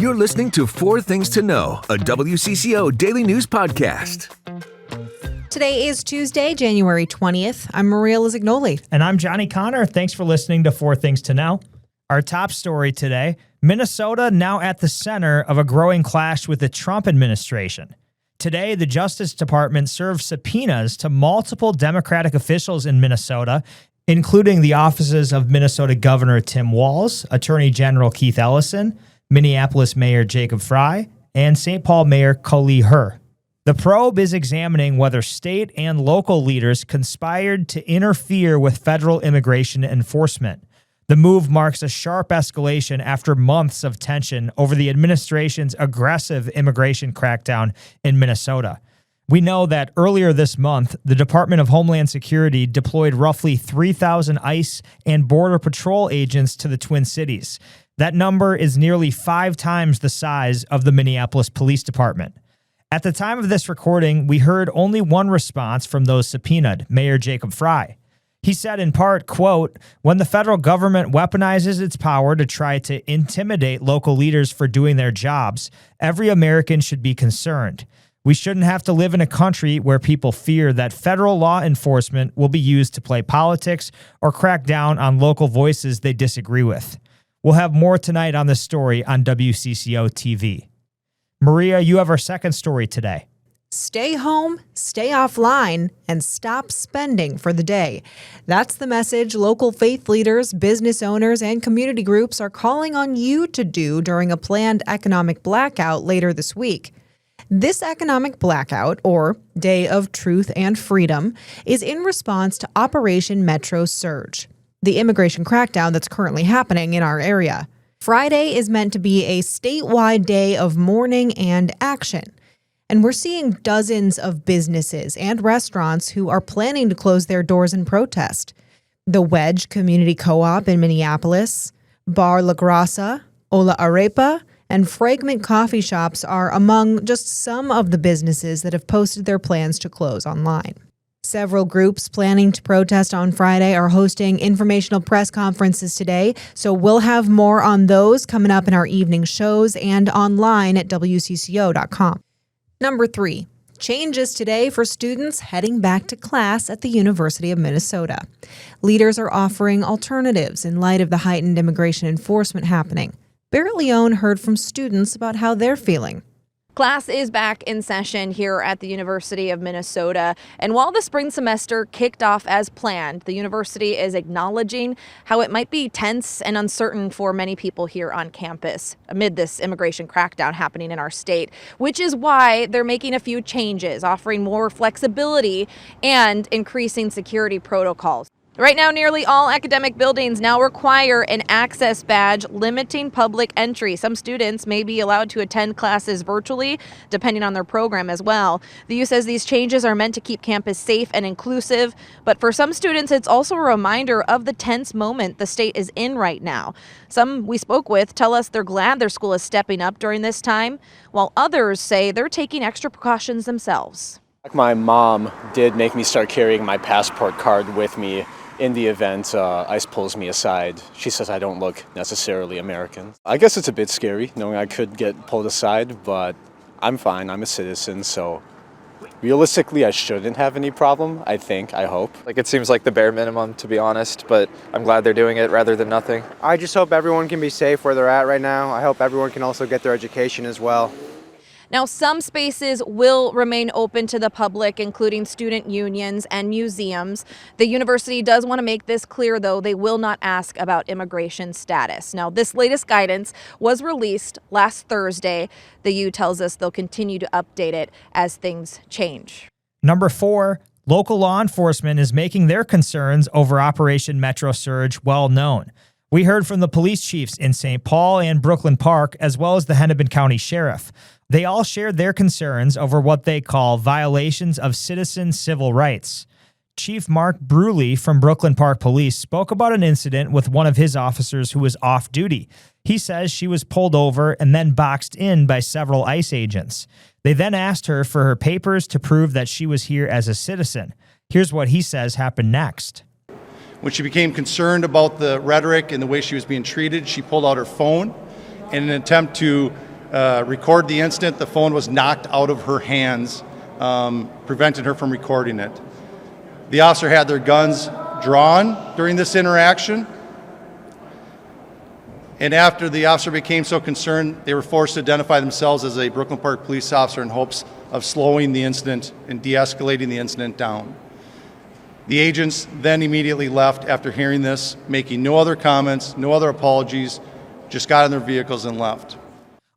You're listening to Four Things to Know, a WCCO daily news podcast. Today is Tuesday, January 20th. I'm Maria Lizignoli. And I'm Johnny Connor. Thanks for listening to Four Things to Know. Our top story today, Minnesota now at the center of a growing clash with the Trump administration. Today, the Justice Department served subpoenas to multiple Democratic officials in Minnesota, including the offices of Minnesota Governor Tim Walz, Attorney General Keith Ellison, Minneapolis Mayor Frey, and St. Paul Mayor Kaohly Her. The probe is examining whether state and local leaders conspired to interfere with federal immigration enforcement. The move marks a sharp escalation after months of tension over the administration's aggressive immigration crackdown in Minnesota. We know that earlier this month, the Department of Homeland Security deployed roughly 3,000 ICE and Border Patrol agents to the Twin Cities. That number is nearly 5 times the size of the Minneapolis Police Department. At the time of this recording, we heard only one response from those subpoenaed, Mayor Frey. He said in part, quote, "When the federal government weaponizes its power to try to intimidate local leaders for doing their jobs, every American should be concerned. We shouldn't have to live in a country where people fear that federal law enforcement will be used to play politics or crack down on local voices they disagree with." We'll have more tonight on this story on WCCO TV. Maria, you have our second story today. Stay home, stay offline, and stop spending for the day. That's the message local faith leaders, business owners, and community groups are calling on you to do during a planned economic blackout later this week. This economic blackout, or Day of Truth and Freedom, is in response to Operation Metro Surge, the immigration crackdown that's currently happening in our area. Friday is meant to be a statewide day of mourning and action. And we're seeing dozens of businesses and restaurants who are planning to close their doors in protest. The Wedge Community Co-op in Minneapolis, Bar La Grasa, Ola Arepa, and Fragment coffee shops are among just some of the businesses that have posted their plans to close online. Several groups planning to protest on Friday are hosting informational press conferences today, so we'll have more on those coming up in our evening shows and online at WCCO.com. Number 3, changes today for students heading back to class at the University of Minnesota. Leaders are offering alternatives in light of the heightened immigration enforcement happening. Barrett Leone heard from students about how they're feeling. Class is back in session here at the University of Minnesota, and while the spring semester kicked off as planned, the university is acknowledging how it might be tense and uncertain for many people here on campus amid this immigration crackdown happening in our state, which is why they're making a few changes, offering more flexibility and increasing security protocols. Right now, nearly all academic buildings now require an access badge limiting public entry. Some students may be allowed to attend classes virtually, depending on their program as well. The U says these changes are meant to keep campus safe and inclusive, but for some students, it's also a reminder of the tense moment the state is in right now. Some we spoke with tell us they're glad their school is stepping up during this time, while others say they're taking extra precautions themselves. My mom did make me start carrying my passport card with me in the event ICE pulls me aside. She says I don't look necessarily American. I guess it's a bit scary knowing I could get pulled aside, but I'm fine. I'm a citizen, so realistically I shouldn't have any problem, I hope. It seems like the bare minimum, to be honest, but I'm glad they're doing it rather than nothing. I just hope everyone can be safe where they're at right now. I hope everyone can also get their education as well. Now, some spaces will remain open to the public, including student unions and museums. The university does want to make this clear, though, they will not ask about immigration status. Now, this latest guidance was released last Thursday. The U tells us they'll continue to update it as things change. Number 4, local law enforcement is making their concerns over Operation Metro Surge well known. We heard from the police chiefs in St. Paul and Brooklyn Park, as well as the Hennepin County Sheriff. They all shared their concerns over what they call violations of citizen civil rights. Chief Mark Bruley from Brooklyn Park Police spoke about an incident with one of his officers who was off duty. He says she was pulled over and then boxed in by several ICE agents. They then asked her for her papers to prove that she was here as a citizen. Here's what he says happened next. When she became concerned about the rhetoric and the way she was being treated, she pulled out her phone in an attempt to record the incident. The phone was knocked out of her hands, preventing her from recording it. The officer had their guns drawn during this interaction. And after the officer became so concerned, they were forced to identify themselves as a Brooklyn Park police officer in hopes of slowing the incident and de-escalating the incident down. The agents then immediately left after hearing this, making no other comments, no other apologies, just got in their vehicles and left.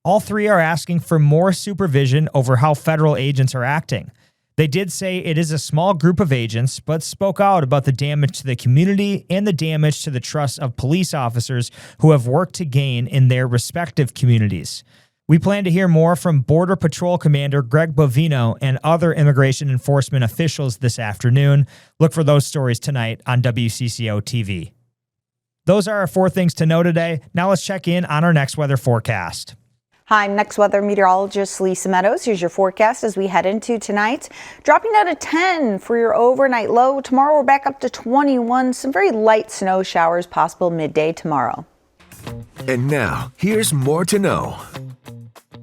All three are asking for more supervision over how federal agents are acting. They did say it is a small group of agents, but spoke out about the damage to the community and the damage to the trust of police officers who have worked to gain in their respective communities. We plan to hear more from Border Patrol Commander Greg Bovino and other immigration enforcement officials this afternoon. Look for those stories tonight on WCCO TV. Those are our 4 things to know today. Now let's check in on our next weather forecast. Hi, I'm next weather meteorologist Lisa Meadows. Here's your forecast as we head into tonight. Dropping down to 10 for your overnight low. Tomorrow we're back up to 21. Some very light snow showers possible midday tomorrow. And now, here's more to know.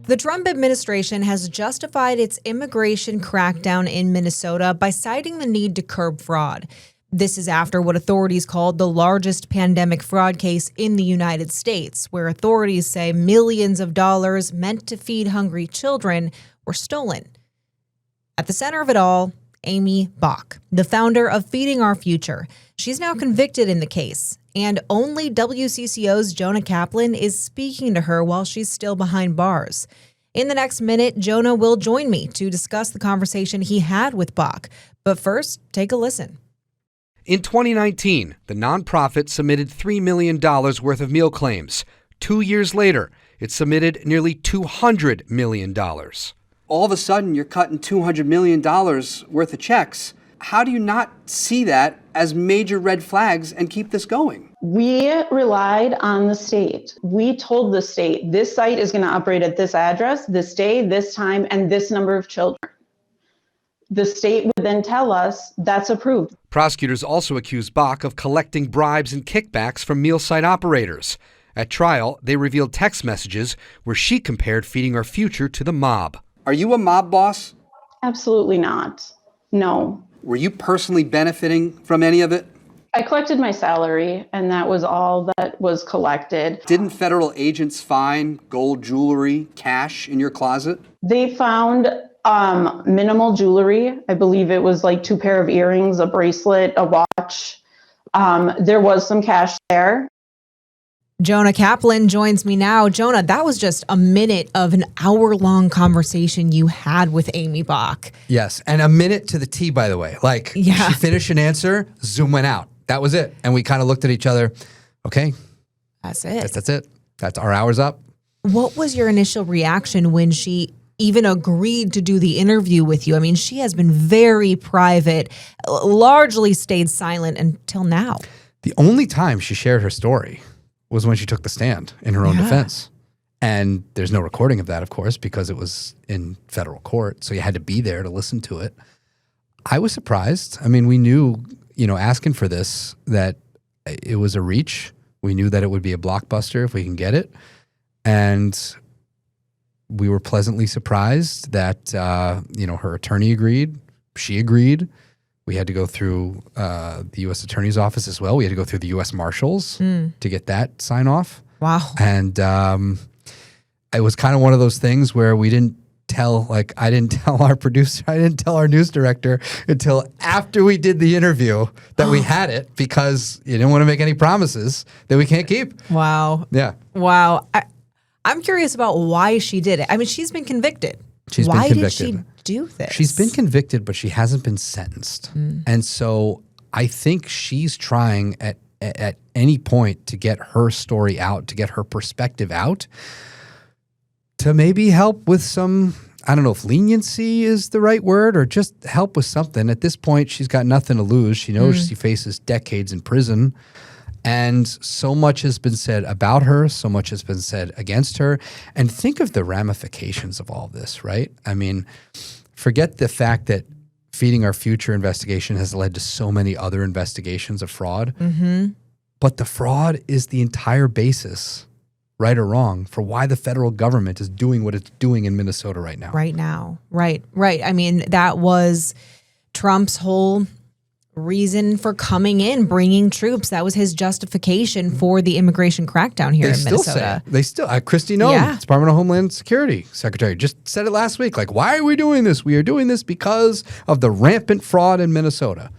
The Trump administration has justified its immigration crackdown in Minnesota by citing the need to curb fraud. This is after what authorities called the largest pandemic fraud case in the United States, where authorities say millions of dollars meant to feed hungry children were stolen. At the center of it all, Amy Bach, the founder of Feeding Our Future. She's now convicted in the case, and only WCCO's Jonah Kaplan is speaking to her while she's still behind bars. In the next minute, Jonah will join me to discuss the conversation he had with Bach. But first, take a listen. In 2019, the nonprofit submitted $3 million worth of meal claims. 2 years later, it submitted nearly $200 million. All of a sudden, you're cutting $200 million worth of checks. How do you not see that as major red flags and keep this going? We relied on the state. We told the state, this site is going to operate at this address, this day, this time, and this number of children. The state would then tell us that's approved. Prosecutors also accused Bach of collecting bribes and kickbacks from meal site operators. At trial, they revealed text messages where she compared Feeding Our Future to the mob. Are you a mob boss? Absolutely not. No. Were you personally benefiting from any of it? I collected my salary, and that was all that was collected. Didn't federal agents find gold jewelry, cash in your closet? They found minimal jewelry. I believe it was like 2 pair of earrings, a bracelet, a watch. There was some cash there. Jonah Kaplan joins me now. Jonah, that was just a minute of an hour-long conversation you had with Amy Bach. Yes, and a minute to the T, by the way. Like, she finished an answer, Zoom went out. That was it. And we kind of looked at each other. Okay. That's it. That's it. That's our hour's up. What was your initial reaction when she even agreed to do the interview with you? I mean, she has been very private, largely stayed silent until now. The only time she shared her story was when she took the stand in her own defense. And there's no recording of that, of course, because it was in federal court. So you had to be there to listen to it. I was surprised. I mean, we knew, asking for this, that it was a reach. We knew that it would be a blockbuster if we can get it. And we were pleasantly surprised that, her attorney agreed. She agreed. We had to go through the U.S. Attorney's Office as well. We had to go through the U.S. Marshals to get that sign off. Wow. And it was kind of one of those things where we didn't tell, I didn't tell our producer, I didn't tell our news director until after we did the interview that we had it, because you didn't want to make any promises that we can't keep. Wow. Yeah. Wow. I'm curious about why she did it. I mean, she's been convicted. Why did she do this? She's been convicted, but she hasn't been sentenced. And so I think she's trying at any point to get her story out, to get her perspective out, to maybe help with some, I don't know if leniency is the right word, or just help with something. At this point, she's got nothing to lose. She knows she faces decades in prison. And so much has been said about her, so much has been said against her. And think of the ramifications of all this, right? I mean, forget the fact that Feeding Our Future investigation has led to so many other investigations of fraud. But the fraud is the entire basis right or wrong, for why the federal government is doing what it's doing in Minnesota right now. Right now. Right. I mean, that was Trump's whole reason for coming in, bringing troops. That was his justification for the immigration crackdown here in Minnesota. They still say, Kristi Noem, Department of Homeland Security Secretary, just said it last week. Like, why are we doing this? We are doing this because of the rampant fraud in Minnesota.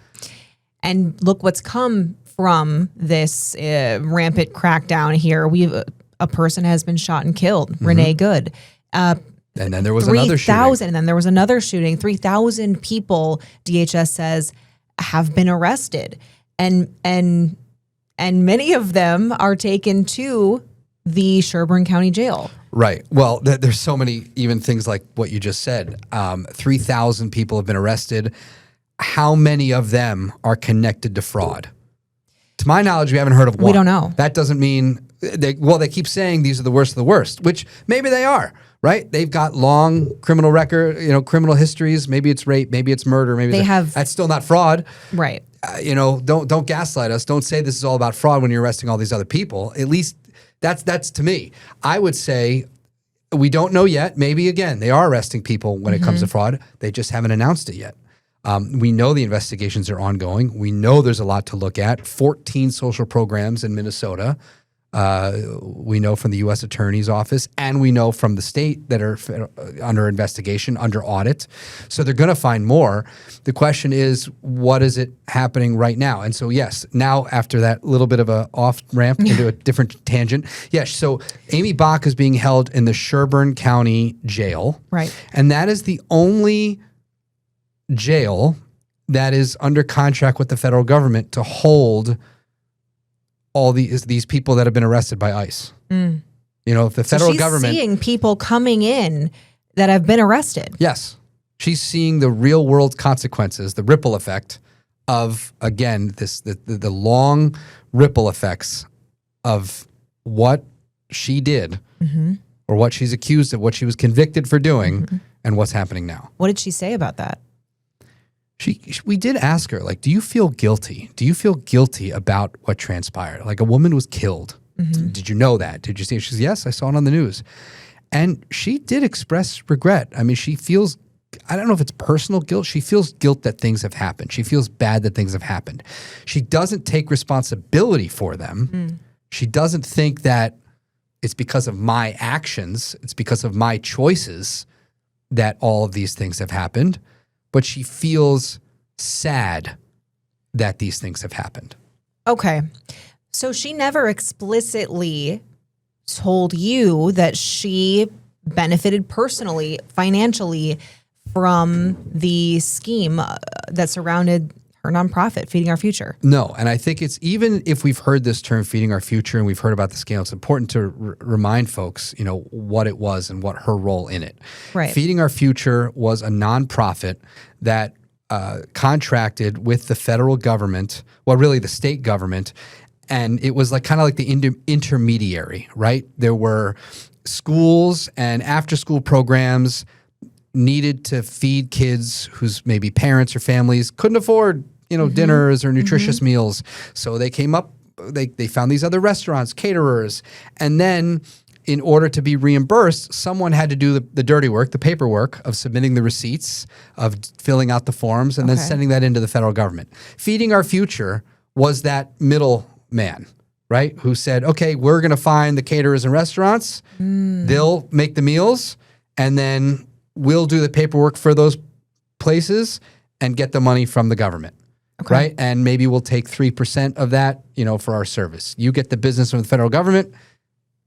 And look what's come from this rampant crackdown here. A person has been shot and killed, Renee Good. And then there was another shooting. 3,000, and then there was another shooting. 3,000 people, DHS says, have been arrested. And many of them are taken to the Sherburne County Jail. Right. Well, there's so many even things like what you just said. 3,000 people have been arrested. How many of them are connected to fraud? To my knowledge, we haven't heard of one. We don't know. That doesn't mean they keep saying these are the worst of the worst, which maybe they are, right? They've got long criminal record, criminal histories. Maybe it's rape, maybe it's murder, maybe that's still not fraud. Right. Don't gaslight us. Don't say this is all about fraud when you're arresting all these other people. At least that's to me. I would say we don't know yet. Maybe again, they are arresting people when it comes to fraud. They just haven't announced it yet. We know the investigations are ongoing. We know there's a lot to look at. 14 social programs in Minnesota. We know from the U.S. Attorney's Office, and we know from the state that are under investigation, under audit. So they're going to find more. The question is, what is it happening right now? And so, yes, now after that little bit of a off ramp into a different tangent, yes. So Amy Bach is being held in the Sherburne County Jail. Right. And that is the only jail that is under contract with the federal government to hold all these people that have been arrested by ICE. If the federal government... she's seeing people coming in that have been arrested. Yes. She's seeing the real world consequences, the ripple effect of, again, the long ripple effects of what she did or what she's accused of, what she was convicted for doing, and what's happening now. What did she say about that? We did ask her, like, do you feel guilty? Do you feel guilty about what transpired? Like, a woman was killed. Did you know that? Did you see it? She says, yes, I saw it on the news. And she did express regret. I mean, she feels, I don't know if it's personal guilt. She feels guilt that things have happened. She feels bad that things have happened. She doesn't take responsibility for them. She doesn't think that it's because of my actions, it's because of my choices that all of these things have happened. But she feels sad that these things have happened. Okay. So she never explicitly told you that she benefited personally, financially, from the scheme that surrounded her nonprofit, Feeding Our Future. No, and I think it's, even if we've heard this term Feeding Our Future and we've heard about the scale, it's important to remind folks, what it was and what her role in it. Right. Feeding Our Future was a nonprofit that contracted with the federal government, well, really the state government, and it was kind of like the intermediary, right? There were schools and after-school programs needed to feed kids whose maybe parents or families couldn't afford dinners or nutritious meals. So they came up, they found these other restaurants, caterers, and then in order to be reimbursed, someone had to do the dirty work, the paperwork of submitting the receipts, of filling out the forms, and then sending that into the federal government. Feeding Our Future was that middle man, right? Who said, okay, we're going to find the caterers and restaurants, they'll make the meals, and then we'll do the paperwork for those places and get the money from the government. Right? And maybe we'll take 3% of that, for our service. You get the business from the federal government.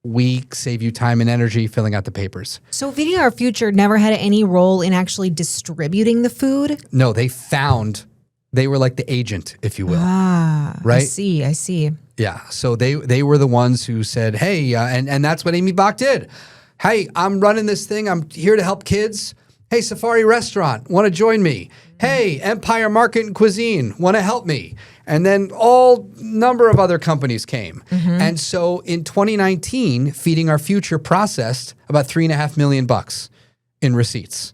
We save you time and energy filling out the papers. So Feeding Our Future never had any role in actually distributing the food? No, they were like the agent, if you will. Right? I see. Yeah. So they were the ones who said, hey, and that's what Amy Bach did. Hey, I'm running this thing. I'm here to help kids. Hey, Safari Restaurant, want to join me? Hey, Empire Market and Cuisine, want to help me? And then all number of other companies came. And so in 2019, Feeding Our Future processed about $3.5 million in receipts.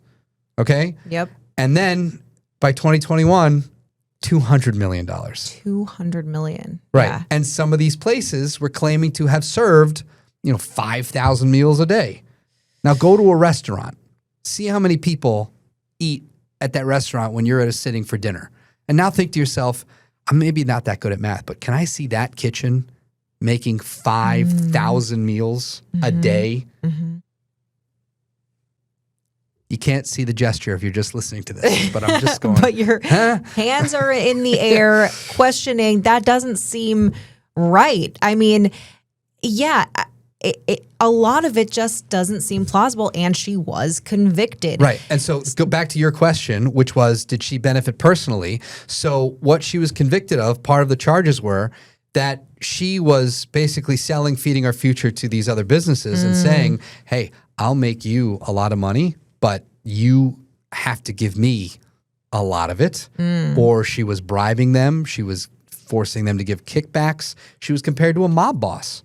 Okay? Yep. And then by 2021, $200 million. $200 million. Right. Yeah. And some of these places were claiming to have served 5,000 meals a day. Now go to a restaurant. See how many people eat at that restaurant when you're at a sitting for dinner. And now think to yourself, I'm maybe not that good at math, but can I see that kitchen making 5,000 meals a day? You can't see the gesture if you're just listening to this, but I'm just going. But your hands are in the air questioning. That doesn't seem right. I mean, yeah, a lot of it just doesn't seem plausible, and she was convicted. Right. And so go back to your question, which was, did she benefit personally? So what she was convicted of, part of the charges were that she was basically selling Feeding Our Future to these other businesses and saying, hey, I'll make you a lot of money, but you have to give me a lot of it. Or she was bribing them. She was forcing them to give kickbacks. She was compared to a mob boss.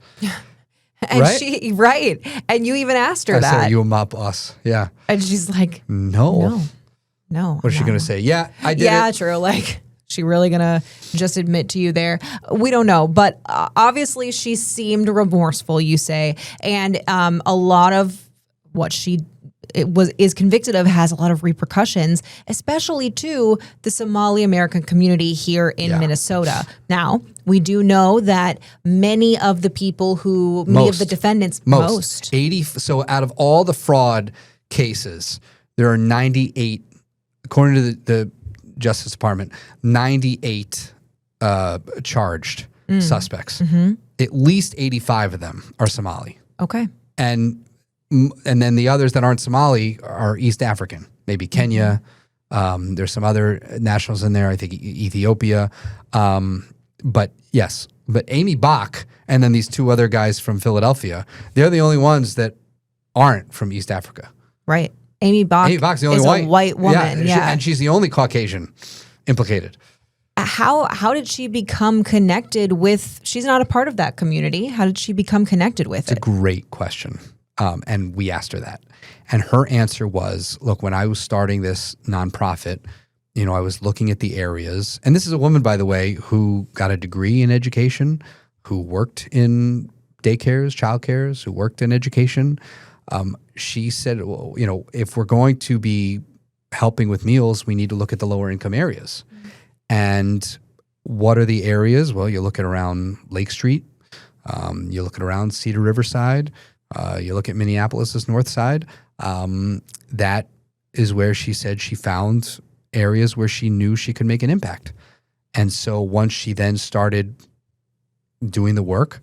And right. And you even asked her that. I said, are you a mob boss? Yeah. And she's like, no. What is she going to say? Yeah, I did Yeah, it. true. Like, she really going to just admit to you there? We don't know. But obviously she seemed remorseful, you say. And a lot of what she is convicted of has a lot of repercussions, especially to the Somali American community here in Minnesota. Now, we do know that many of the people who, many of the defendants, most. 80. So out of all the fraud cases, there are 98, according to the Justice Department, 98 charged suspects. At least 85 of them are Somali. Okay. And then the others that aren't Somali are East African, maybe Kenya. There's some other nationals in there, I think Ethiopia. But yes, but Amy Bach and then these two other guys from Philadelphia, they're the only ones that aren't from East Africa. Right. Amy Bach's the only a white woman. Yeah. And she's the only Caucasian implicated. How did she become connected with, she's not a part of that community. How did she become connected with it? It's a great question. And we asked her that. And her answer was, look, when I was starting this nonprofit, I was looking at the areas. And this is a woman, by the way, who got a degree in education, who worked in daycares, childcares, who worked in education. She said, well, if we're going to be helping with meals, we need to look at the lower income areas. And what are the areas? Well, you look at around Lake Street. You look at around Cedar Riverside. You look at Minneapolis's north side. That is where she said she found areas where she knew she could make an impact. And so once she then started doing the work,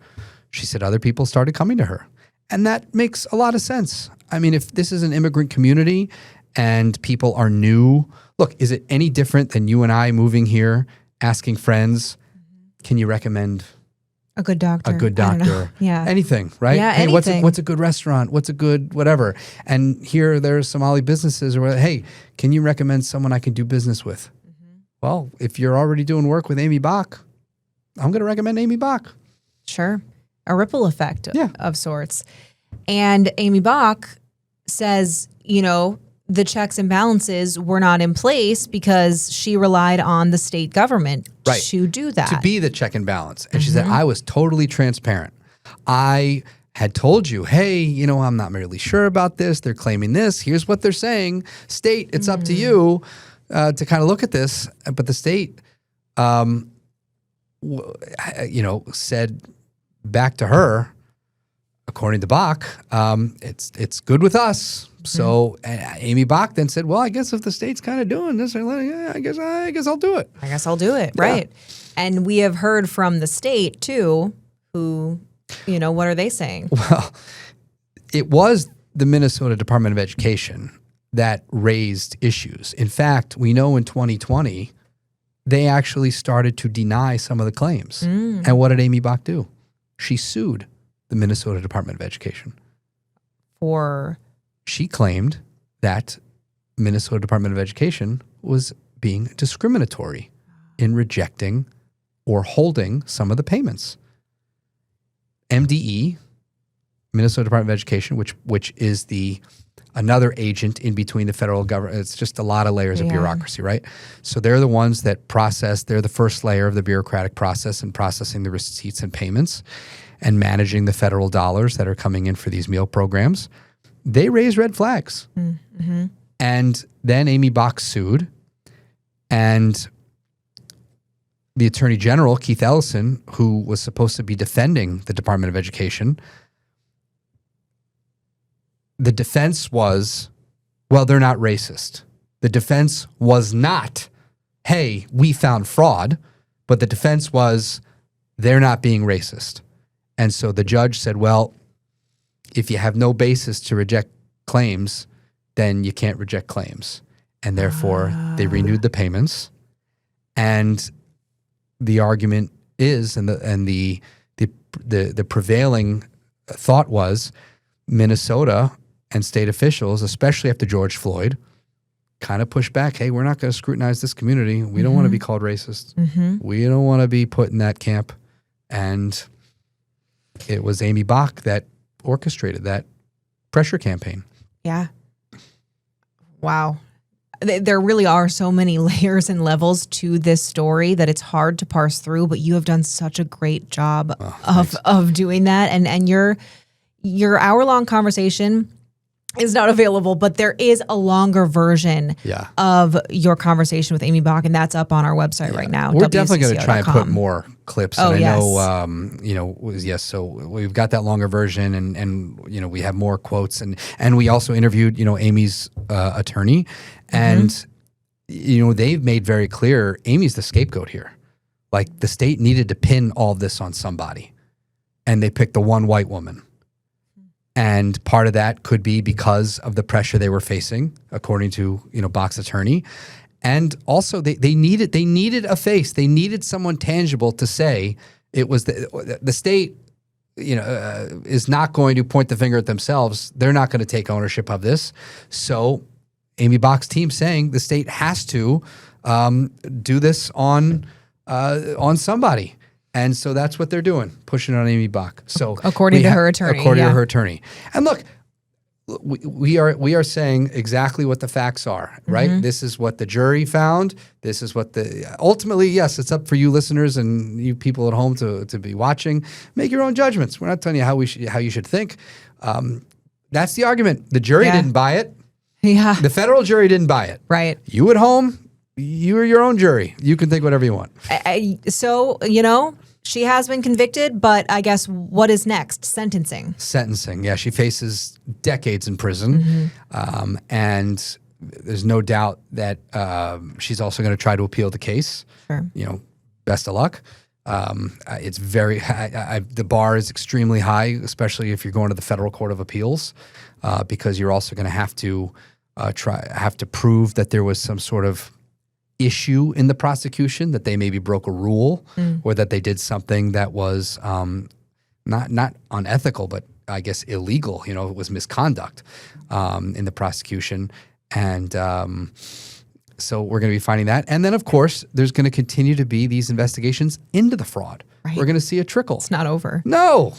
she said other people started coming to her. And that makes a lot of sense. I mean, if this is an immigrant community and people are new, look, is it any different than you and I moving here, asking friends, can you recommend a good doctor? Yeah. Anything, right? Yeah, hey, anything. What's a good restaurant? What's a good whatever? And here there's Somali businesses or hey, can you recommend someone I can do business with? Well, if you're already doing work with Amy Bach, I'm going to recommend Amy Bach. Sure. A ripple effect of sorts. And Amy Bach says, the checks and balances were not in place because she relied on the state government to do that. To be the check and balance. And she said, I was totally transparent. I had told you, hey, I'm not really sure about this. They're claiming this. Here's what they're saying. State, it's up to you to kind of look at this. But the state, said back to her, according to Bach, it's good with us. So Amy Bach then said, well, I guess if the state's kind of doing this, I guess I'll do it. I guess I'll do it. Yeah. Right. And we have heard from the state too, who, what are they saying? Well, it was the Minnesota Department of Education that raised issues. In fact, we know in 2020, they actually started to deny some of the claims. And what did Amy Bach do? She sued the Minnesota Department of Education. She claimed that Minnesota Department of Education was being discriminatory in rejecting or holding some of the payments. MDE, Minnesota Department of Education, which is another agent in between the federal government. It's just a lot of layers of bureaucracy, right? So they're the ones that they're the first layer of the bureaucratic process in processing the receipts and payments. and managing the federal dollars that are coming in for these meal programs, they raised red flags. Mm-hmm. And then Amy Bach sued, and the Attorney General, Keith Ellison, who was supposed to be defending the Department of Education, the defense was, well, they're not racist. The defense was not, hey, we found fraud, but the defense was, they're not being racist. And so the judge said, well, if you have no basis to reject claims, then you can't reject claims. And therefore, they renewed the payments. And the argument is, and the prevailing thought was, Minnesota and state officials, especially after George Floyd, kind of pushed back. Hey, we're not going to scrutinize this community. We don't want to be called racist. We don't want to be put in that camp. And it was Amy Bach that orchestrated that pressure campaign. Yeah. Wow. There really are so many layers and levels to this story that it's hard to parse through, but you have done such a great job of doing that. And your hour-long conversation is not available, but there is a longer version of your conversation with Amy Bach, and that's up on our website right now. We're definitely going to try and put more clips. Oh, and I yes. know, so we've got that longer version, and we have more quotes, and we also interviewed, Amy's attorney, and they've made very clear Amy's the scapegoat here. Like, the state needed to pin all this on somebody, and they picked the one white woman. And part of that could be because of the pressure they were facing, according to Bach's attorney. And also they needed a face. They needed someone tangible to say it was the state. Is not going to point the finger at themselves. They're not going to take ownership of this. So Amy Bach's team saying the state has to do this on somebody. And so that's what they're doing, pushing it on Amy Bach. So according to her attorney. According to her attorney. And look, we are saying exactly what the facts are, right? This is what the jury found. This is what ultimately, yes, it's up for you listeners and you people at home to be watching. Make your own judgments. We're not telling you how you should think. That's the argument. The jury didn't buy it. Yeah. The federal jury didn't buy it. Right. You at home, you're your own jury. You can think whatever you want. So, she has been convicted, but I guess what is next? Sentencing. Yeah. She faces decades in prison. And there's no doubt that she's also going to try to appeal the case. Sure. Best of luck. It's very high. The bar is extremely high, especially if you're going to the Federal Court of Appeals, because you're also going to have to prove that there was some sort of issue in the prosecution, that they maybe broke a rule or that they did something that was not unethical, but I guess illegal. It was misconduct in the prosecution. And so we're going to be finding that. And then, of course, there's going to continue to be these investigations into the fraud. Right. We're going to see a trickle. It's not over. No.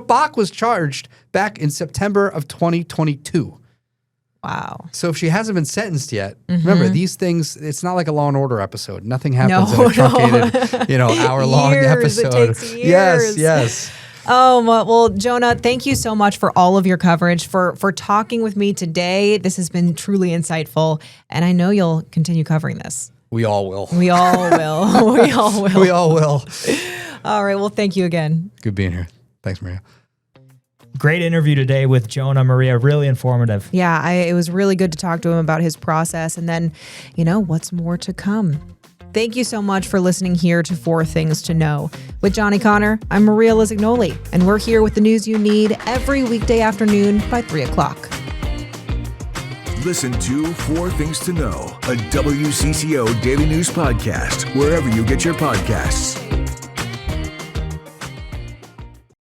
Bach was charged back in September of 2022. Wow. So if she hasn't been sentenced yet, remember, these things, it's not like a Law & Order episode. Nothing happens in a truncated, hour-long episode. It takes years. Yes. Oh, well, Jonah, thank you so much for all of your coverage, for talking with me today. This has been truly insightful, and I know you'll continue covering this. We all will. We all will. We all will. We all will. All right. Well, thank you again. Good being here. Thanks, Maria. Great interview today with Jonah, Maria. Really informative. Yeah, it was really good to talk to him about his process and then, what's more to come. Thank you so much for listening here to 4 Things to Know. With Johnny Connor, I'm Maria Lizignoli, and we're here with the news you need every weekday afternoon by 3 o'clock. Listen to 4 Things to Know, a WCCO daily news podcast, wherever you get your podcasts.